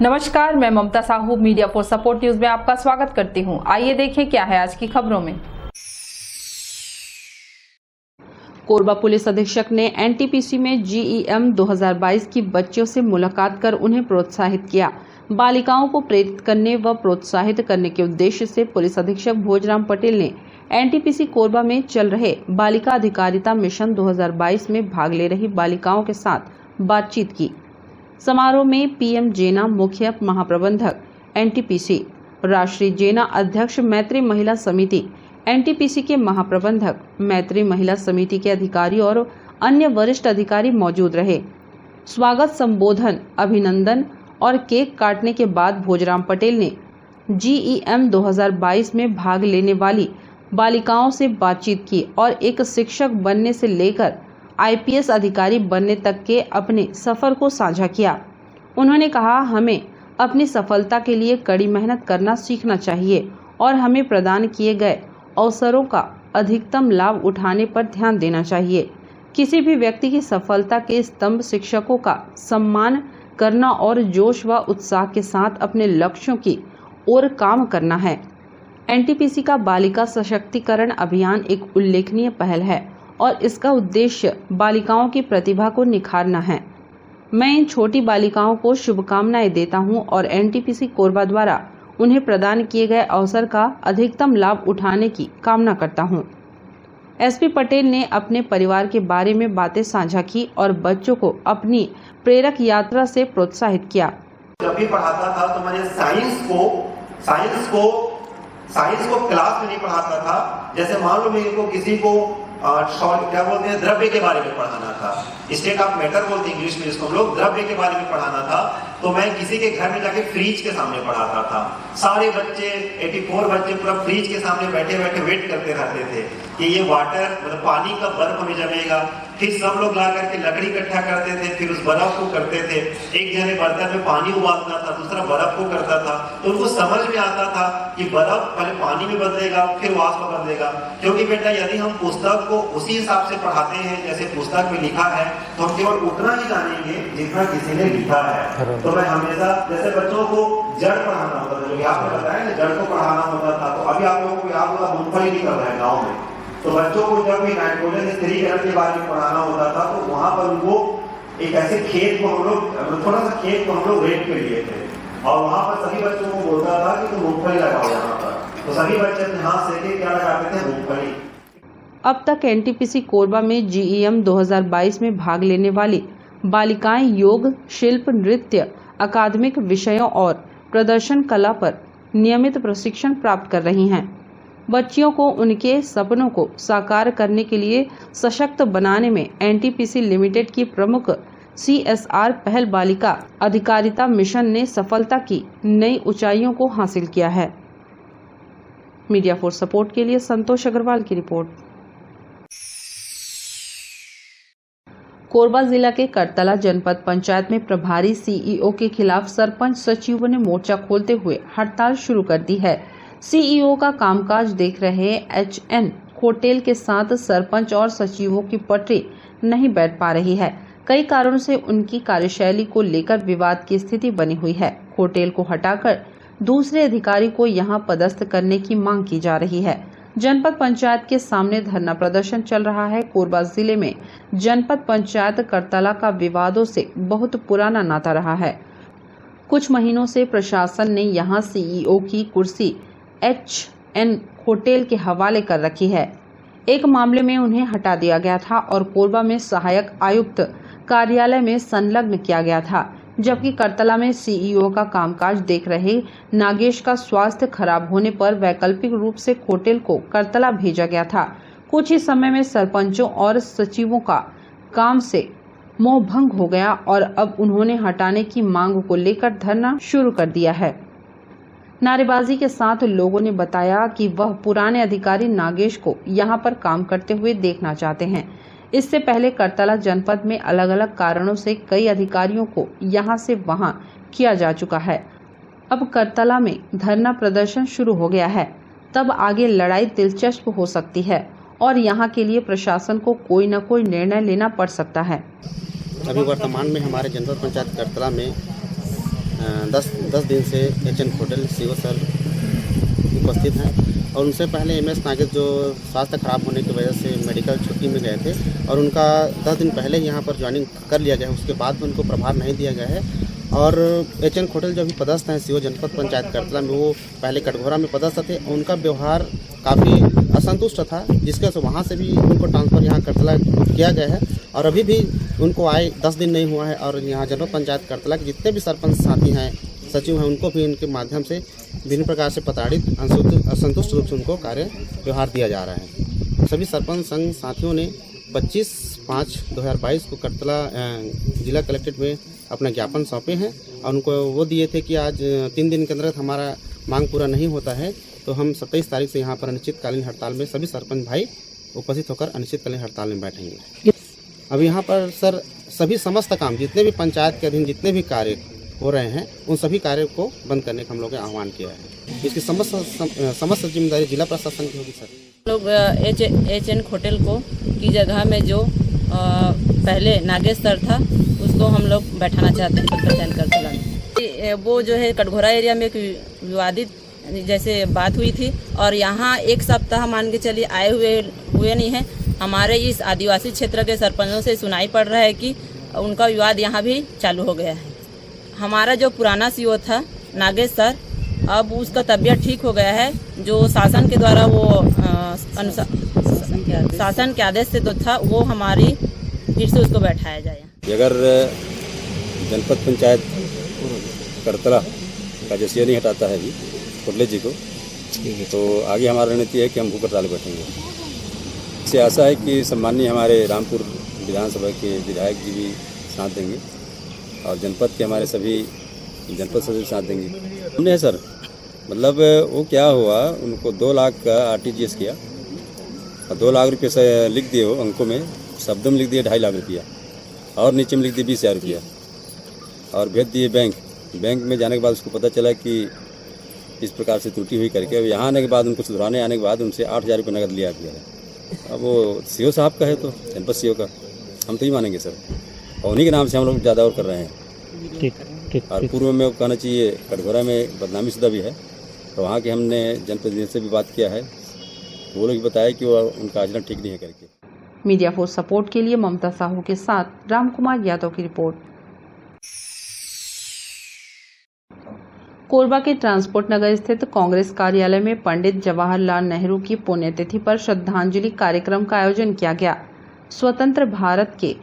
नमस्कार, मैं Mamta Sahu media for support news में आपका स्वागत करती हूं। आइए देखें क्या है आज की खबरों में। कोरबा पुलिस अधीक्षक ने एनटीपीसी में जीईएम 2022 की बच्चियों से मुलाकात कर उन्हें प्रोत्साहित किया। बालिकाओं को प्रेरित करने व प्रोत्साहित करने के उद्देश्य से पुलिस अधीक्षक भोजराम पटेल ने एनटीपीसी कोरबा में चल रहे बालिका अधिकारिता मिशन 2022 में भाग ले रही बालिकाओं के साथ बातचीत की। समारोह में पीएम जेना मुख्य महाप्रबंधक एनटीपीसी, राष्ट्रीय जेना अध्यक्ष मैत्री महिला समिति, एनटीपीसी के महाप्रबंधक मैत्री महिला समिति के अधिकारी और अन्य वरिष्ठ अधिकारी मौजूद रहे। स्वागत संबोधन, अभिनंदन और केक काटने के बाद भोजराम पटेल ने जीईएम 2022 में भाग लेने वाली बालिकाओं से बातचीत की और एक शिक्षक बनने से लेकर आईपीएस अधिकारी बनने तक के अपने सफर को साझा किया। उन्होंने कहा, हमें अपनी सफलता के लिए कड़ी मेहनत करना सीखना चाहिए और हमें प्रदान किए गए अवसरों का अधिकतम लाभ उठाने पर ध्यान देना चाहिए। किसी भी व्यक्ति की सफलता के स्तंभ शिक्षकों का सम्मान करना और जोश व उत्साह के साथ अपने लक्ष्यों की ओर काम करना है। एनटीपीसी का बालिका सशक्तिकरण अभियान एक उल्लेखनीय पहल है और इसका उद्देश्य बालिकाओं की प्रतिभा को निखारना है। मैं इन छोटी बालिकाओं को शुभकामनाएं देता हूं और एनटीपीसी कोरबा द्वारा उन्हें प्रदान किए गए अवसर का अधिकतम लाभ उठाने की कामना करता हूं। एसपी पटेल ने अपने परिवार के बारे में बातें साझा की और बच्चों को अपनी प्रेरक यात्रा से प्रोत्साहित किया। जब भी पढ़ाता था तो मैंने साइंस को क्लास में नहीं पढ़ाता था। जैसे मान लो मेरे को किसी को क्या बोलते हैं, द्रव्य के बारे में पढ़ाना था, स्टेट ऑफ मैटर बोलते हैं इंग्लिश में इसको हम लोग, द्रव्य के बारे में पढ़ाना था, तो मैं किसी के घर में जाके फ्रिज के सामने पढ़ाता था। सारे बच्चे 84 बच्चे पूरा फ्रिज के सामने बैठे बैठे वेट करते रहते थे कि ये वाटर मतलब पानी का बर्फ में जमेगा। फिर सब लोग ला करके लकड़ी इकट्ठा करते थे, फिर उस बर्फ को करते थे। एक जने बर्तन में पानी उबालता था, दूसरा बर्फ को करता था। तो उनको समझ में आता था कि बर्फ पहले पानी में बदलेगा फिर वाष्प में बदलेगा। क्योंकि बेटा यदि हम पुस्तक को उसी हिसाब से पढ़ाते हैं जैसे पुस्तक में लिखा है तो हम केवल उतना ही जानेंगे जितना किसी ने लिखा है। तो मैं हमेशा जैसे बच्चों को जड़ पढ़ाना होता था, जो आपने बताया ना जड़ को पढ़ाना होता था, तो अभी आप लोगों को याद होगा मूंगफली निकल रहा है गाँव में, तो बच्चों को जब भी नाइट्रोजन स्थिरीकरण के बारे में पढ़ाना होता था तो वहां पर उनको एक ऐसे खेत को हम लोग थोड़ा सा खेत को हम लोग रेट पे लिए थे और वहां पर सभी बच्चों को बोलता था कि तुम मूंगफली लगाओ यहाँ पर, तो सभी बच्चे अपने हाथ से क्या लगाते थे, मूंगफली। अब तक एनटीपीसी कोरबा में जीईएम 2022 में भाग लेने वाली बालिकाएं योग, शिल्प, नृत्य, अकादमिक विषयों और प्रदर्शन कला पर नियमित प्रशिक्षण प्राप्त कर रही हैं। बच्चियों को उनके सपनों को साकार करने के लिए सशक्त बनाने में एनटीपीसी लिमिटेड की प्रमुख सीएसआर पहल बालिका अधिकारिता मिशन ने सफलता की नई ऊंचाइयों को हासिल किया है। मीडिया फॉर सपोर्ट के लिए संतोष अग्रवाल की रिपोर्ट। कोरबा जिला के करतला जनपद पंचायत में प्रभारी सीईओ के खिलाफ सरपंच सचिवों ने मोर्चा खोलते हुए हड़ताल शुरू कर दी है। सीईओ का कामकाज देख रहे एचएन खोटेल के साथ सरपंच और सचिवों की पटरी नहीं बैठ पा रही है। कई कारणों से उनकी कार्यशैली को लेकर विवाद की स्थिति बनी हुई है। खोटेल को हटाकर दूसरे अधिकारी को यहां पदस्थ करने की मांग की जा रही है। जनपद पंचायत के सामने धरना प्रदर्शन चल रहा है। कोरबा जिले में जनपद पंचायत करतला का विवादों से बहुत पुराना नाता रहा है। कुछ महीनों से प्रशासन ने यहां सीईओ की कुर्सी एचएन खोटेल के हवाले कर रखी है। एक मामले में उन्हें हटा दिया गया था और कोरबा में सहायक आयुक्त कार्यालय में संलग्न किया गया था, जबकि करतला में सीईओ का कामकाज देख रहे नागेश का स्वास्थ्य खराब होने पर वैकल्पिक रूप से खोटेल को करतला भेजा गया था। कुछ ही समय में सरपंचों और सचिवों का काम से मोह भंग हो गया और अब उन्होंने हटाने की मांग को लेकर धरना शुरू कर दिया है। नारेबाजी के साथ लोगों ने बताया कि वह पुराने अधिकारी नागेश को यहां पर काम करते हुए देखना चाहते हैं। इससे पहले करतला जनपद में अलग अलग कारणों से कई अधिकारियों को यहां से वहां किया जा चुका है। अब करतला में धरना प्रदर्शन शुरू हो गया है, तब आगे लड़ाई दिलचस्प हो सकती है और यहां के लिए प्रशासन को कोई न कोई निर्णय लेना पड़ सकता है। अभी वर्तमान में हमारे जनपद पंचायत करतला में 10 दिन से HN खोटेल CO सर उपस्थित हैं और उनसे पहले MS नागेश जो स्वास्थ्य खराब होने की वजह से मेडिकल छुट्टी में गए थे और उनका 10 दिन पहले यहाँ पर ज्वाइनिंग कर लिया गया है। उसके बाद भी उनको प्रभार नहीं दिया गया है और HN खोटेल जो भी पदस्थ हैं CO जनपद पंचायत करतला में, वो पहले कटघोरा में पदस्थ थे। उनका व्यवहार काफ़ी असंतुष्ट था, जिसके वजह से वहाँ से भी उनको ट्रांसफ़र यहाँ करतला किया गया है और अभी भी उनको आए 10 दिन नहीं हुआ है। और यहाँ जनपद पंचायत करतला के जितने भी सरपंच साथी हैं, सचिव हैं, उनको भी उनके माध्यम से विभिन्न प्रकार से प्रताड़ित असंतुष्ट रूप से उनको कार्य व्यवहार दिया जा रहा है। सभी सरपंच संघ साथियों ने 25/5/2022 को करतला जिला कलेक्ट्रेट में अपना ज्ञापन सौंपे हैं और उनको वो दिए थे कि आज 3 दिन के अंदर हमारा मांग पूरा नहीं होता है तो हम 27 तारीख से यहाँ पर अनिश्चितकालीन हड़ताल में सभी सरपंच भाई उपस्थित होकर अनिश्चितकालीन हड़ताल में बैठेंगे। अब यहाँ पर सर सभी समस्त काम जितने भी पंचायत के अधीन जितने भी कार्य हो रहे हैं उन सभी कार्यों को बंद करने का हम लोगों ने आह्वान किया है। इसकी समस्त जिम्मेदारी जिला प्रशासन की होगी सर। लोग HN खोटेल को की जगह में जो पहले नागेश सर था उसको हम लोग बैठाना चाहते हैं पंचायत करतला में। वो जो है कटघोरा एरिया में एक विवादित जैसे बात हुई थी और यहाँ 1 सप्ताह मान के चलिए आए हुए नहीं है। हमारे इस आदिवासी क्षेत्र के सरपंचों से सुनाई पड़ रहा है कि उनका विवाद यहाँ भी चालू हो गया है। हमारा जो पुराना CO था नागेश सर, अब उसका तबीयत ठीक हो गया है। जो शासन के द्वारा वो शासन के आदेश से तो था, वो हमारी फिर से उसको बैठाया जाए। अगर जनपद पंचायत करतला का जो CO नहीं हटाता है अभी खोटले जी को, तो आगे हमारा रणनीति है कि हम भूख हड़ताल बैठेंगे। इससे आशा है कि सम्मानीय हमारे रामपुर विधानसभा के विधायक जी भी साथ देंगे और जनपद के हमारे सभी जनपद सदस्य साथ देंगे। हमने सर मतलब वो क्या हुआ, उनको 2 लाख का RTGS किया और 2 लाख रुपये से लिख दिए, वो अंकों में शब्दों में लिख दिए 2.5 लाख रुपया और नीचे में लिख दिए 20,000 रुपया और भेज दिए बैंक में। जाने के बाद उसको पता चला कि इस प्रकार से त्रुटि हुई करके अब यहाँ आने के बाद उनको सुधराने आने के बाद उनसे 8,000 रुपये नकद लिया गया है। अब वो CO साहब का है तो जनपद CO का हम तो ही मानेंगे सर, और उन्हीं के नाम से हम लोग ज़्यादा और कर रहे हैं। ठीक। और पूर्व में कहना चाहिए कटघोरा में बदनामी शुदा भी है, तो वहाँ के हमने जनप्रतिनिधि से भी बात किया है, वो लोग बताया कि वो उनका आचरण ठीक नहीं है करके। मीडिया फोर्स सपोर्ट के लिए ममता साहू के साथ रामकुमार यादव की रिपोर्ट। कोरबा के ट्रांसपोर्ट नगर स्थित कांग्रेस कार्यालय में पंडित जवाहरलाल नेहरू की पुण्यतिथि पर श्रद्धांजलि कार्यक्रम का आयोजन किया गया। स्वतंत्र भारत के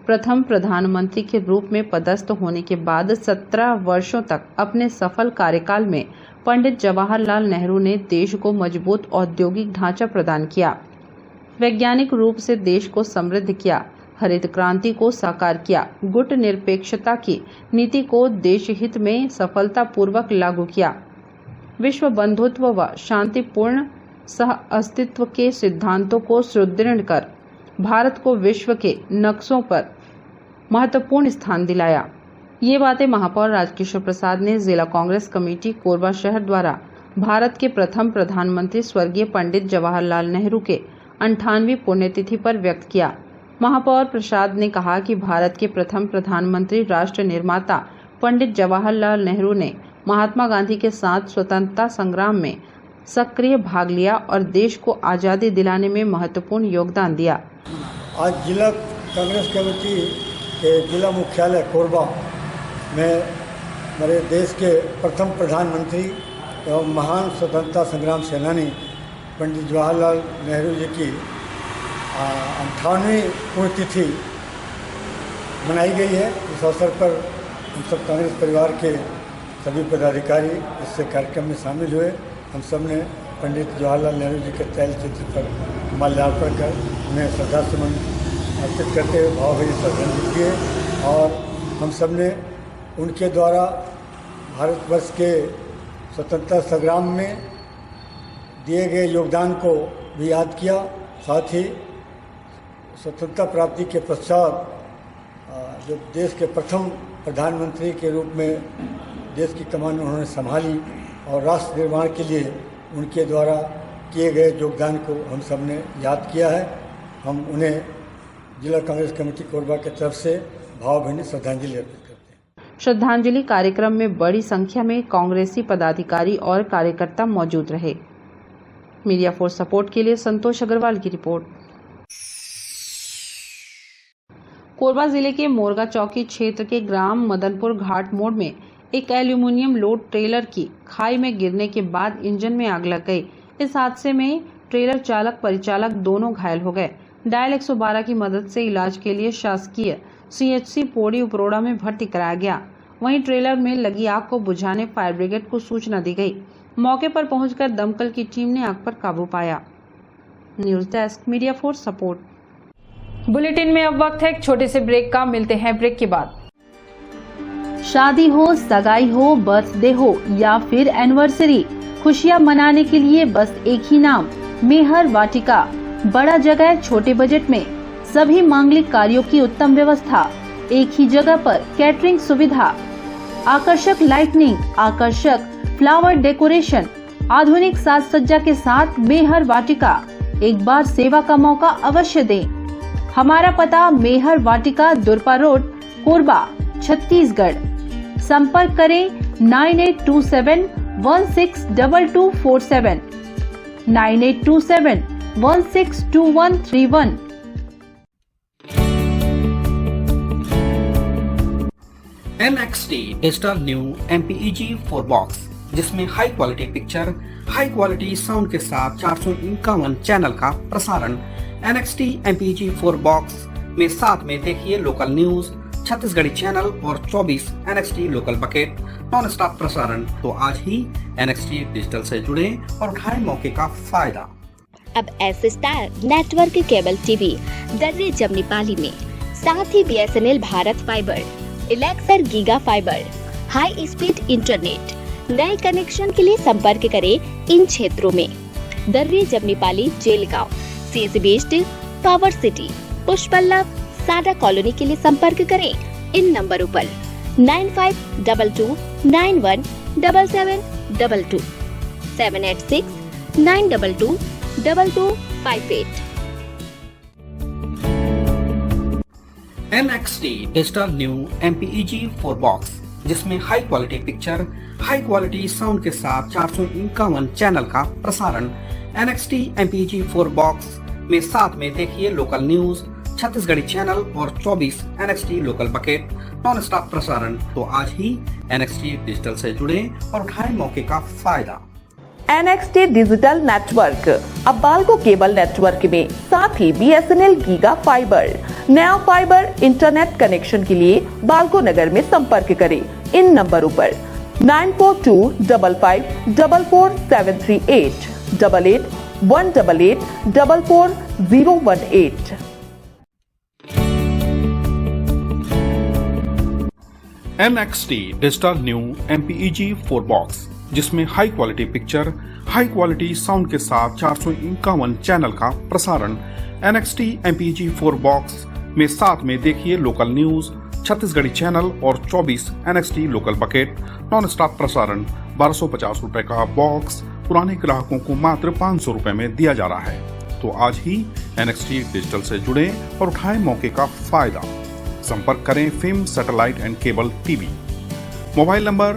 प्रथम प्रधानमंत्री के रूप में पदस्थ होने के बाद 17 वर्षों तक अपने सफल कार्यकाल में पंडित जवाहरलाल नेहरू ने देश को मजबूत औद्योगिक ढांचा प्रदान किया, वैज्ञानिक रूप से देश को समृद्ध किया, हरित क्रांति को साकार किया, गुट निरपेक्षता की नीति को देश हित में सफलतापूर्वक लागू किया, विश्व बंधुत्व व शांतिपूर्ण सह अस्तित्व के सिद्धांतों को सुदृढ़ कर भारत को विश्व के नक्शों पर महत्वपूर्ण स्थान दिलाया। ये बातें महापौर राजकिशोर प्रसाद ने जिला कांग्रेस कमेटी कोरबा शहर द्वारा भारत के प्रथम प्रधानमंत्री स्वर्गीय पंडित जवाहरलाल नेहरू के 98वीं पुण्यतिथि पर व्यक्त किया। महापौर प्रसाद ने कहा कि भारत के प्रथम प्रधानमंत्री राष्ट्र निर्माता पंडित जवाहरलाल नेहरू ने महात्मा गांधी के साथ स्वतंत्रता संग्राम में सक्रिय भाग लिया और देश को आज़ादी दिलाने में महत्वपूर्ण योगदान दिया। आज जिला कांग्रेस कमेटी के जिला मुख्यालय कोरबा में हमारे देश के प्रथम प्रधानमंत्री एवं महान स्वतंत्रता संग्राम सेनानी पंडित जवाहरलाल नेहरू जी की 98वीं पुण्यतिथि मनाई गई है। इस अवसर पर हम सब कांग्रेस परिवार के सभी पदाधिकारी इस कार्यक्रम में शामिल हुए। हम सब ने पंडित जवाहरलाल नेहरू जी के तैलचित्र पर माल्यार्पण कर उन्हें श्रद्धासुमन अर्पित करते हुए भावभीनी श्रद्धांजलि दिए और हम सब ने उनके द्वारा भारतवर्ष के स्वतंत्रता संग्राम में दिए गए योगदान को भी याद किया। साथ ही स्वतंत्रता प्राप्ति के पश्चात जो देश के प्रथम प्रधानमंत्री के रूप में देश की कमान उन्होंने संभाली और राष्ट्र निर्माण के लिए उनके द्वारा किए गए योगदान को हम सब ने याद किया है। हम उन्हें जिला कांग्रेस कमेटी कोरबा की तरफ से भावभीनी श्रद्धांजलि अर्पित करते हैं। श्रद्धांजलि कार्यक्रम में बड़ी संख्या में कांग्रेसी पदाधिकारी और कार्यकर्ता मौजूद रहे। मीडिया फोर्स सपोर्ट के लिए संतोष अग्रवाल की रिपोर्ट। कोरबा जिले के मोरगा चौकी क्षेत्र के ग्राम मदनपुर घाट मोड़ में एक एल्यूमिनियम लोड ट्रेलर की खाई में गिरने के बाद इंजन में आग लग गई। इस हादसे में ट्रेलर चालक परिचालक दोनों घायल हो गए। डायल 112 की मदद से इलाज के लिए शासकीय CHC पोड़ी उपरोड़ा में भर्ती कराया गया। वहीं ट्रेलर में लगी आग को बुझाने फायर ब्रिगेड को सूचना दी गई। मौके पर पहुंचकर दमकल की टीम ने आग पर काबू पाया। News desk, media force support. Bulletin में अब वक्त है एक छोटे से ब्रेक का। मिलते हैं ब्रेक के बाद। शादी हो, सगाई हो, बर्थडे हो या फिर एनिवर्सरी, खुशियां मनाने के लिए बस एक ही नाम, मेहर वाटिका। बड़ा जगह, छोटे बजट में सभी मांगलिक कार्यों की उत्तम व्यवस्था, एक ही जगह पर कैटरिंग सुविधा, आकर्षक लाइटनिंग, आकर्षक फ्लावर डेकोरेशन, आधुनिक साज सज्जा के साथ मेहर वाटिका। एक बार सेवा का मौका अवश्य दें। हमारा पता मेहर वाटिका, दुरपा रोड, कोरबा, छत्तीसगढ़। संपर्क करें 9827162247, 9827162131। NXT digital new MPEG 4 box, जिसमें high quality picture, high quality sound के साथ 451 चैनल का प्रसारण। NXT MPEG 4 बॉक्स में साथ में देखिए लोकल न्यूज, छत्तीसगढ़ी चैनल और 24 NXT local bucket non stop प्रसारण। तो आज ही NXT डिजिटल से जुड़े और उठाएं मौके का फायदा। अब S star network cable TV दर्रे जमनी पाली में, साथ ही BSNL भारत फाइबर, इलेक्सर giga fibre, high speed internet. नए कनेक्शन के लिए संपर्क करें इन क्षेत्रों में: दर्रे जमनी पाली, जेलगांव, CSB steel, power city, Pushpallav, Sada colony के लिए संपर्क करें इन नंबरों पर 9522917722, 786-922-2258। NXT digital new MPEG 4 box, जिसमें high quality picture, high quality sound के साथ 451 चैनल का प्रसारण। NXT MPEG 4 बॉक्स में साथ में देखिए लोकल न्यूज, छत्तीसगढ़ी चैनल और 24 NXT local bucket non stop प्रसारण। तो आज ही NXT डिजिटल से जुड़े और उठाएं मौके का फायदा। NXT डिजिटल नेटवर्क अब बाल्को केबल नेटवर्क में, साथ ही BSNL गीगा फाइबर। नया फाइबर इंटरनेट कनेक्शन के लिए बाल्को नगर में संपर्क करें इन नंबरों पर 9425544738, 8818844018। NXT digital new MPEG 4 box, जिसमें high quality picture, high quality sound के साथ 451 चैनल का प्रसारण। NXT MPEG 4 बॉक्स में साथ में देखिए लोकल न्यूज, छत्तीसगढ़ी चैनल और 24 NXT local bucket non stop प्रसारण। 1250 रुपए का बॉक्स पुराने ग्राहकों को मात्र 500 रुपए में दिया जा रहा है। तो आज ही NXT डिजिटल से जुड़े और उठाएं मौके का फायदा। संपर्क करें film satellite and cable TV. Mobile number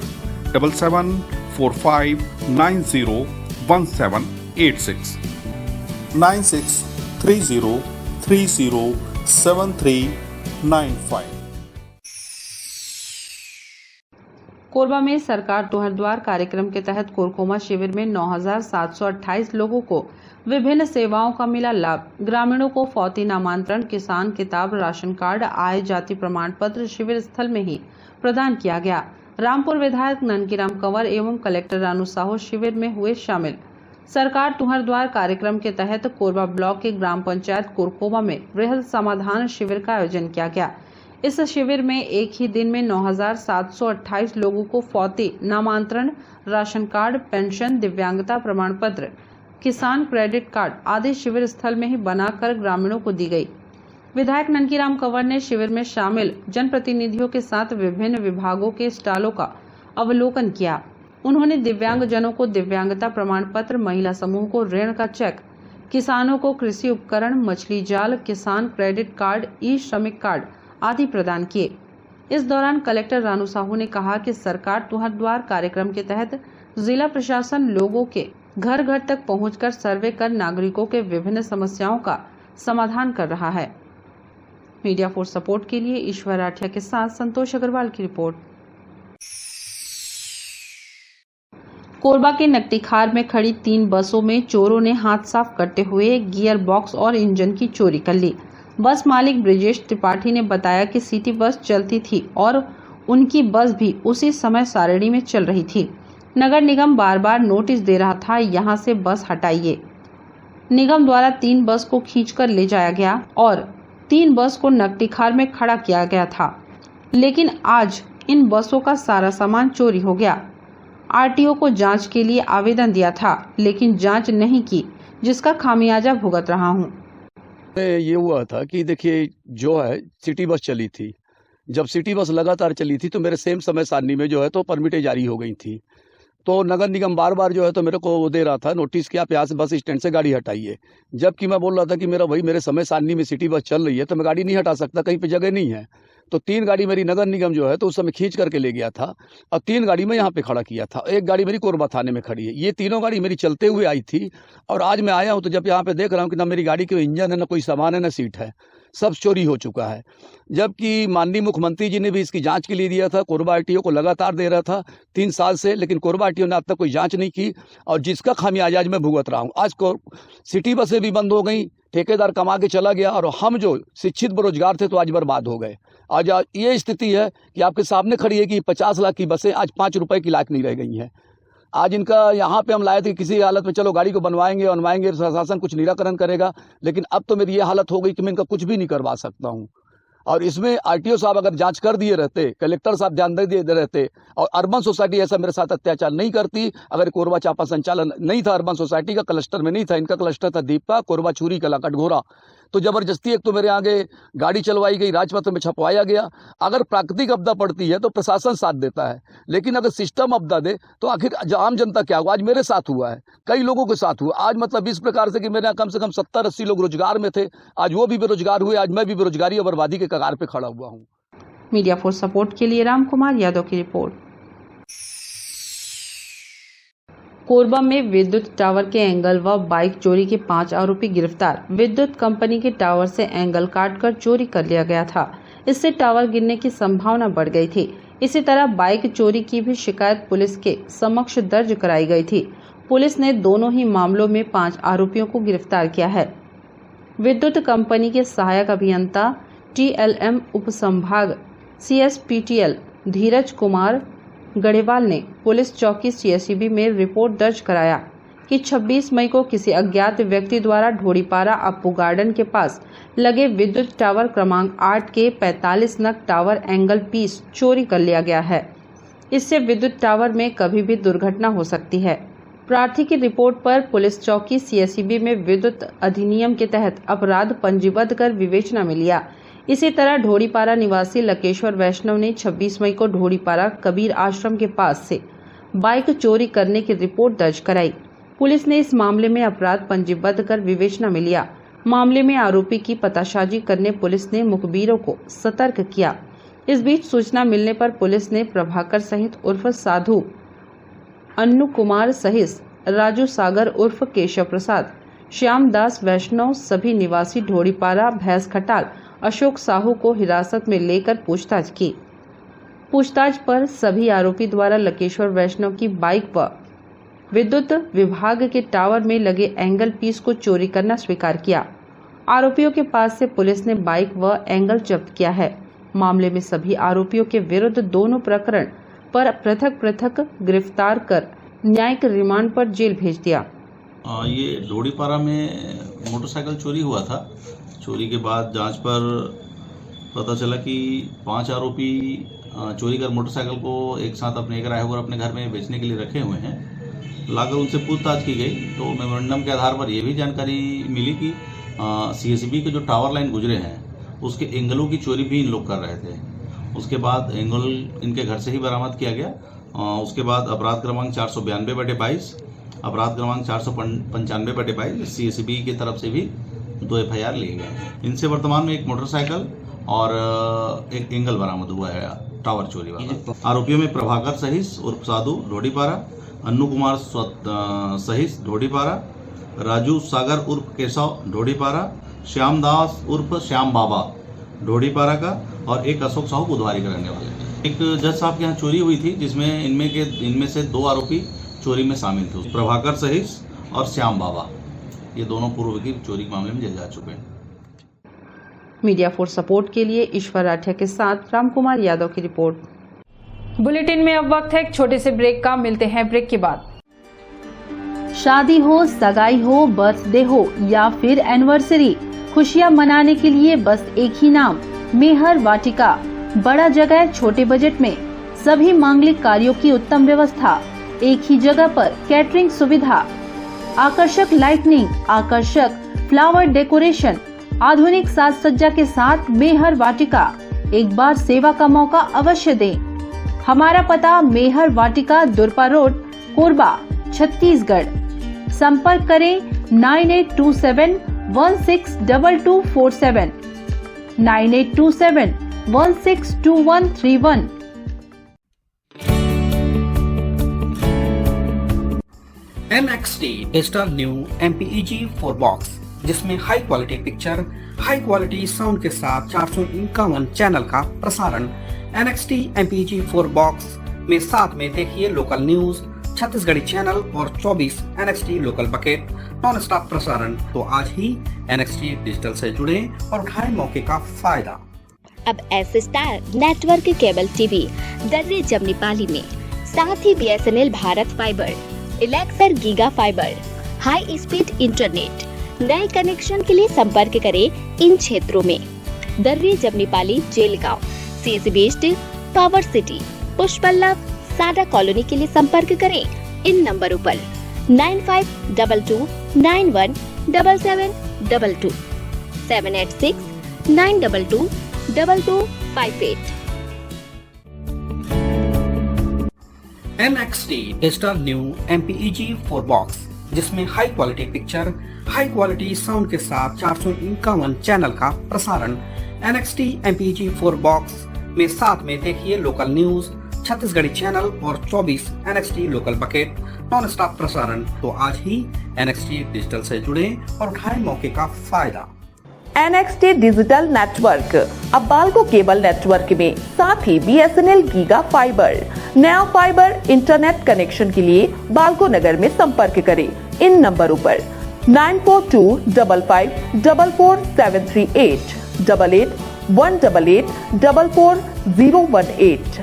7745901786, 9630307395। Korba में सरकार तुहर द्वार कार्यक्रम के तहत कोरकोमा शिविर में 9728 लोगों को विभिन्न सेवाओं का मिला लाभ। ग्रामीणों को फौती नामांतरण, किसान किताब, राशन कार्ड, आय जाति प्रमाण पत्र शिविर स्थल में ही प्रदान किया गया। रामपुर विधायक ननकीराम कंवर एवं कलेक्टर रानू साहू शिविर में हुए शामिल। सरकार तुहर द्वार कार्यक्रम के तहत कोरबा ब्लॉक के ग्राम पंचायत कोरकोमा में वृहद समाधान शिविर का आयोजन किया गया। इस शिविर में एक ही दिन में 9728 लोगों को फौती नामांतरण, राशन कार्ड, पेंशन, दिव्यांगता प्रमाण पत्र, किसान क्रेडिट कार्ड आदि शिविर स्थल में ही बनाकर ग्रामीणों को दी गई। विधायक ननकीराम कंवर ने शिविर में शामिल जनप्रतिनिधियों के साथ विभिन्न विभागों के स्टॉलों का अवलोकन किया। उन्होंने दिव्यांग जनों को दिव्यांगता प्रमाण पत्र, महिला समूह को ऋण का चेक, किसानों को कृषि उपकरण, मछली जाल, किसान क्रेडिट कार्ड, ई श्रमिक कार्ड आदि प्रदान किए। इस दौरान कलेक्टर रानू साहू ने कहा कि सरकार तुहर द्वार कार्यक्रम के तहत जिला प्रशासन लोगों के घर घर तक पहुंचकर सर्वे कर नागरिकों के विभिन्न समस्याओं का समाधान कर रहा है। मीडिया फॉर सपोर्ट के लिए ईश्वर राठिया के साथ संतोष अग्रवाल की रिपोर्ट। कोरबा के नकटीखार में खड़ी 3 बसों में चोरों ने हाथ साफ करते हुए गियर बॉक्स और इंजन की चोरी कर ली। बस मालिक ब्रिजेश त्रिपाठी ने बताया कि सिटी बस चलती थी और उनकी बस भी उसी समय सारणी में चल रही थी। नगर निगम बार बार नोटिस दे रहा था, यहाँ से बस हटाइए। निगम द्वारा 3 बस को खींचकर ले जाया गया और 3 बस को नकटीखार में खड़ा किया गया था, लेकिन आज इन बसों का सारा सामान चोरी हो गया। आरटीओ को जांच के लिए आवेदन दिया था, लेकिन जांच नहीं की, जिसका खामियाजा भुगत रहा हूँ। ये हुआ था कि देखिए, जो है सिटी बस चली थी। जब सिटी बस लगातार चली थी तो मेरे सेम समय सारणी में जो है तो परमिटें जारी हो गई थी। तो नगर निगम बार बार जो है तो मेरे को वो दे रहा था नोटिस कि आप यहाँ से बस स्टैंड से गाड़ी हटाइए, जबकि मैं बोल रहा था कि मेरे समय सारणी में सिटी बस चल रही है तो मैं गाड़ी नहीं हटा सकता, कहीं पे जगह नहीं है। तो 3 गाड़ी मेरी नगर निगम जो है तो उस समय खींच करके ले गया था और 3 गाड़ी में यहाँ पे खड़ा किया था। एक गाड़ी मेरी कोरबा थाने में खड़ी है। ये तीनों गाड़ी मेरी चलते हुए आई थी और आज मैं आया हूँ तो जब यहाँ पे देख रहा हूँ कि ना मेरी गाड़ी के इंजन है, ना कोई सामान है, ना सीट है, सब चोरी हो चुका है। जबकि माननीय मुख्यमंत्री जी ने भी इसकी जांच के लिए दिया था, कोरबा आरटीओ को लगातार दे रहा था 3 साल से, लेकिन कोरबा आरटीओ ने आज तक कोई जांच नहीं की और जिसका खामियाजा आज मैं भुगत रहा हूँ। आज सिटी बसें भी बंद हो गई, ठेकेदार कमा के चला गया और हम जो शिक्षित बेरोजगार थे तो आज बर्बाद हो गए। आज ये स्थिति है कि आपके सामने खड़ी है कि 50 लाख की बसें आज 5 रुपए की लायक नहीं रह गई हैं। आज इनका यहाँ पे हम लाए थे किसी हालत में, चलो गाड़ी को बनवाएंगे, प्रशासन कुछ निराकरण करेगा, लेकिन अब तो मेरी ये हालत हो गई कि मैं इनका कुछ भी नहीं करवा सकता हूँ। और इसमें आरटीओ साहब अगर जांच कर दिए रहते, कलेक्टर साहब ध्यान दे दिए रहते और अर्बन सोसाइटी ऐसा मेरे साथ अत्याचार नहीं करती। अगर कोरबा चापा संचालन नहीं था, अर्बन सोसाइटी का क्लस्टर में नहीं था, इनका क्लस्टर था दीपका, कोरबा, चूरी कला, कटघोरा, तो जबरदस्ती एक तो मेरे आगे गाड़ी चलवाई गई, राजपत्र में छपवाया गया। अगर प्राकृतिक आपदा पड़ती है तो प्रशासन साथ देता है, लेकिन अगर सिस्टम आपदा दे तो आखिर आम जनता क्या होगा। आज मेरे साथ हुआ है, कई लोगों के साथ हुआ। आज मतलब इस प्रकार से कि मेरे यहाँ कम से कम 70-80 लोग रोजगार में थे, आज वो भी बेरोजगार हुए, आज मैं भी बेरोजगारी और बर्बादी के कगार पे खड़ा हुआ हूँ। मीडिया फॉर सपोर्ट के लिए राम कुमार यादव की रिपोर्ट। कोरबा में विद्युत टावर के एंगल व बाइक चोरी के 5 आरोपी गिरफ्तार। विद्युत कंपनी के टावर से एंगल काटकर चोरी कर लिया गया था, इससे टावर गिरने की संभावना बढ़ गई थी। इसी तरह बाइक चोरी की भी शिकायत पुलिस के समक्ष दर्ज कराई गई थी। पुलिस ने दोनों ही मामलों में 5 आरोपियों को गिरफ्तार किया है। विद्युत कंपनी के सहायक अभियंता TLM उप संभाग CSPTL धीरज कुमार गढ़ेवाल ने पुलिस चौकी CSEB में रिपोर्ट दर्ज कराया कि 26 मई को किसी अज्ञात व्यक्ति द्वारा ढोड़ीपारा अप्पू गार्डन के पास लगे विद्युत टावर क्रमांक 8 के 45 नग टावर एंगल पीस चोरी कर लिया गया है। इससे विद्युत टावर में कभी भी दुर्घटना हो सकती है। प्रार्थी की रिपोर्ट पर पुलिस चौकी CSEB में विद्युत अधिनियम के तहत अपराध पंजीबद्ध कर विवेचना में लिया। इसी तरह ढोड़ीपारा निवासी लकेश्वर वैष्णव ने 26 मई को ढोड़ीपारा कबीर आश्रम के पास से बाइक चोरी करने की रिपोर्ट दर्ज कराई। पुलिस ने इस मामले में अपराध पंजीबद्ध कर विवेचना में लिया। मामले में आरोपी की पताशाजी करने पुलिस ने मुखबिरों को सतर्क किया। इस बीच सूचना मिलने पर पुलिस ने प्रभाकर सहित उर्फ साधु, अन्नू कुमार सहित राजू सागर उर्फ केशव प्रसाद, श्याम दास वैष्णव सभी निवासी ढोड़ीपारा भैंस खटाल अशोक साहू को हिरासत में लेकर पूछताछ की। पूछताछ पर सभी आरोपी द्वारा लकेश्वर वैष्णव की बाइक व विद्युत विभाग के टावर में लगे एंगल पीस को चोरी करना स्वीकार किया। आरोपियों के पास से पुलिस ने बाइक व एंगल जब्त किया है। मामले में सभी आरोपियों के विरुद्ध दोनों प्रकरण पर पृथक गिरफ्तार कर न्यायिक रिमांड पर जेल भेज दिया। ये ढोड़ीपारा में मोटरसाइकिल चोरी हुआ था। चोरी के बाद जांच पर पता चला कि 5 आरोपी चोरी कर मोटरसाइकिल को एक साथ अपने किराए होकर अपने घर में बेचने के लिए रखे हुए हैं। लाकर उनसे पूछताछ की गई तो मेमोरेंडम के आधार पर यह भी जानकारी मिली कि CSEB के जो टावर लाइन गुजरे हैं उसके एंगलों की चोरी भी इन लोग कर रहे थे। उसके बाद एंगल इनके घर से ही बरामद किया गया। उसके बाद अपराध क्रमांक 492/22, अपराध क्रमांक 495/22 CSEB की तरफ से भी 2 FIR लिए गए। इनसे वर्तमान में एक मोटरसाइकिल और एक एंगल बरामद हुआ है टावर चोरी वाला। आरोपियों में प्रभाकर सहित उर्फ साधु ढोडीपारा, अन्नू कुमार सहित ढोडीपारा, राजू सागर उर्फ केशव ढोडीपारा, श्याम दास उर्फ श्याम बाबा ढोडीपारा का और एक अशोक साहू बुधवारी के रहने वाले। एक जज साहब के यहाँ चोरी हुई थी जिसमें इनमें से 2 आरोपी चोरी में शामिल थे, प्रभाकर सहित और श्याम बाबा। ये दोनों पूर्व की चोरी के मामले में जेल जा चुके हैं। मीडिया फॉर सपोर्ट के लिए ईश्वर राठिया के साथ रामकुमार यादव की रिपोर्ट। बुलेटिन में अब वक्त है एक छोटे से ब्रेक का। मिलते हैं ब्रेक के बाद। शादी हो, सगाई हो, बर्थडे हो या फिर एनिवर्सरी, खुशियां मनाने के लिए बस एक ही नाम, मेहर वाटिका। बड़ा जगह, छोटे बजट में सभी मांगलिक कार्यों की उत्तम व्यवस्था, एक ही जगह पर कैटरिंग सुविधा, आकर्षक लाइटनिंग, आकर्षक फ्लावर डेकोरेशन, आधुनिक साज सज्जा के साथ मेहर वाटिका। एक बार सेवा का मौका अवश्य दें। हमारा पता मेहर वाटिका, दुरपा रोड, कोरबा, छत्तीसगढ़। संपर्क करें 9827162247, 9827162131। NXT digital new MPEG 4 box, जिसमें high quality picture, high quality sound के साथ 451 चैनल का प्रसारण। NXT MPEG 4 बॉक्स में साथ में देखिए लोकल न्यूज, छत्तीसगढ़ी चैनल और 24 NXT local bucket non stop प्रसारण। तो आज ही NXT डिजिटल से जुड़े और उठाएं मौके का फायदा। अब S star network cable TV Darri Jamnipali में, साथ ही BSNL भारत फाइबर, इलेक्सर giga fibre, high speed internet. नए कनेक्शन के लिए संपर्क करें इन क्षेत्रों में: Darri Jamnipali, Jelgaon, CSB east, power city, Pushpallav, Sada colony के लिए संपर्क करें इन नंबरों पर 9522917722, 786-922-2258। NXT digital new MPEG 4 box, जिसमें high quality picture, high quality sound के साथ 451 चैनल का प्रसारण। NXT MPEG 4 बॉक्स में साथ में देखिए लोकल न्यूज, छत्तीसगढ़ी चैनल और 24 NXT local bucket non stop प्रसारण। तो आज ही NXT डिजिटल से जुड़े और उठाएं मौके का फायदा। NXT डिजिटल नेटवर्क अब बाल्को केबल नेटवर्क में, साथ ही BSNL गीगा फाइबर। नया फाइबर इंटरनेट कनेक्शन के लिए बाल्को नगर में संपर्क करें इन नंबरों पर 9425544738, 8818844018।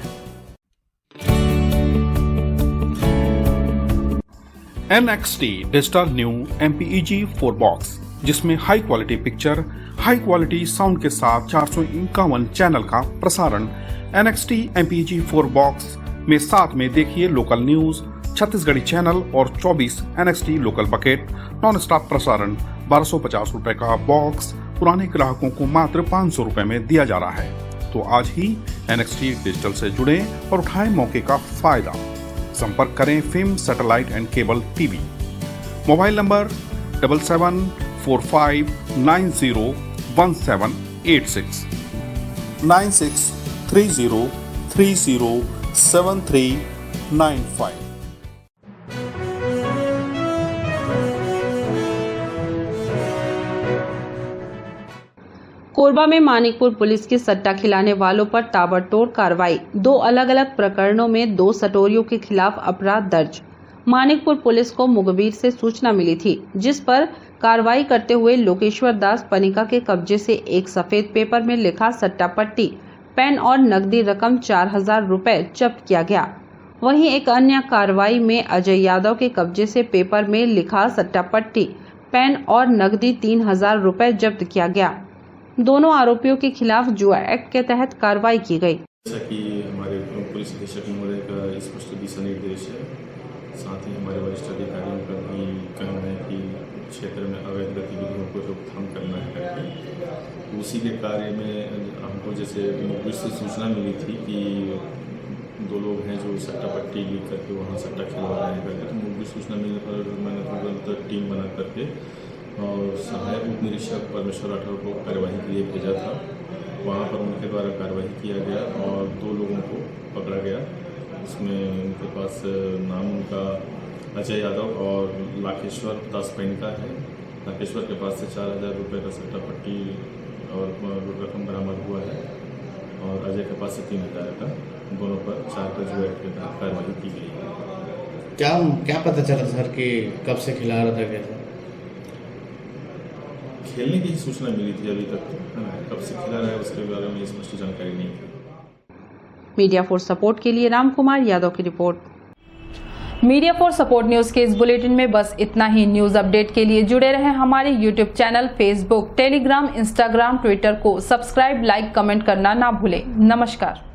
NXT digital new MPEG 4 box, जिसमें high quality picture, high quality sound के साथ 451 चैनल का प्रसारण। NXT MPEG 4 बॉक्स में साथ में देखिए लोकल न्यूज, छत्तीसगढ़ी चैनल और 24 NXT local bucket non stop प्रसारण। 1250 रुपए का बॉक्स पुराने ग्राहकों को मात्र 500 रुपए में दिया जा रहा है। तो आज ही NXT डिजिटल से जुड़े और उठाएं मौके का फायदा। संपर्क करें film satellite and cable TV. Mobile number 7745901786, 9630307395। Korba में मानिकपुर पुलिस की सट्टा खिलाने वालों पर ताबड़तोड़ कार्रवाई। 2 अलग अलग प्रकरणों में 2 सटोरियों के खिलाफ अपराध दर्ज। मानिकपुर पुलिस को मुखबिर से सूचना मिली थी, जिस पर कार्रवाई करते हुए लोकेश्वर दास पनिका के कब्जे से एक सफेद पेपर में लिखा सट्टा पट्टी, पेन और नकदी रकम 4000 रुपए जब्त किया गया। वहीं एक अन्य कार्रवाई में अजय यादव के कब्जे से पेपर में लिखा सट्टा पट्टी, पेन और नकदी 3000 रुपए जब्त किया गया। दोनों आरोपियों के खिलाफ जुआ एक्ट के तहत कार्रवाई की गई। जैसा कि हमारे पुलिस अधीक्षक महोदय का स्पष्ट दिशा निर्देश है, साथ ही हमारे वरिष्ठ अधिकारियों का भी कहना है कि क्षेत्र में अवैध गतिविधियों को रोकथाम करना है करके उसी के कार्य में हमको जैसे मुखबिर से सूचना मिली थी कि 2 लोग हैं जो सट्टा पट्टी लिख करके वहाँ सट्टा खिलवा रहे हैं करके, तो मुखबिर सूचना मिलने पर मैंने तुरंत टीम बना करके और सहायक उप निरीक्षक परमेश्वर राठौर को कार्यवाही के लिए भेजा था। वहाँ पर उनके द्वारा कार्रवाई किया गया और 2 लोगों को पकड़ा गया। इसमें उनके पास नाम उनका अजय यादव और लाखेश्वर दासपैन का है। लाखेश्वर के पास से 4000 रुपये का सट्टा पट्टी और रकम बरामद हुआ है और अजय के पास से 3000 का, दोनों पर 4 का जुआ एक्ट के तहत कार्रवाई की गई है। क्या पता चला सर कि कब से खिला रहा था कैसा? खेलने की सूचना मिली थी अभी तक, कब से खिला रहा है उसके बारे में स्पष्ट जानकारी नहीं है। मीडिया फॉर सपोर्ट के लिए राम कुमार यादव की report. Media for support news के इस बुलेटिन में बस इतना ही। न्यूज अपडेट के लिए जुड़े रहें हमारे YouTube channel, Facebook, Telegram, Instagram, Twitter को सब्सक्राइब, लाइक, कमेंट करना ना भूलें। नमस्कार।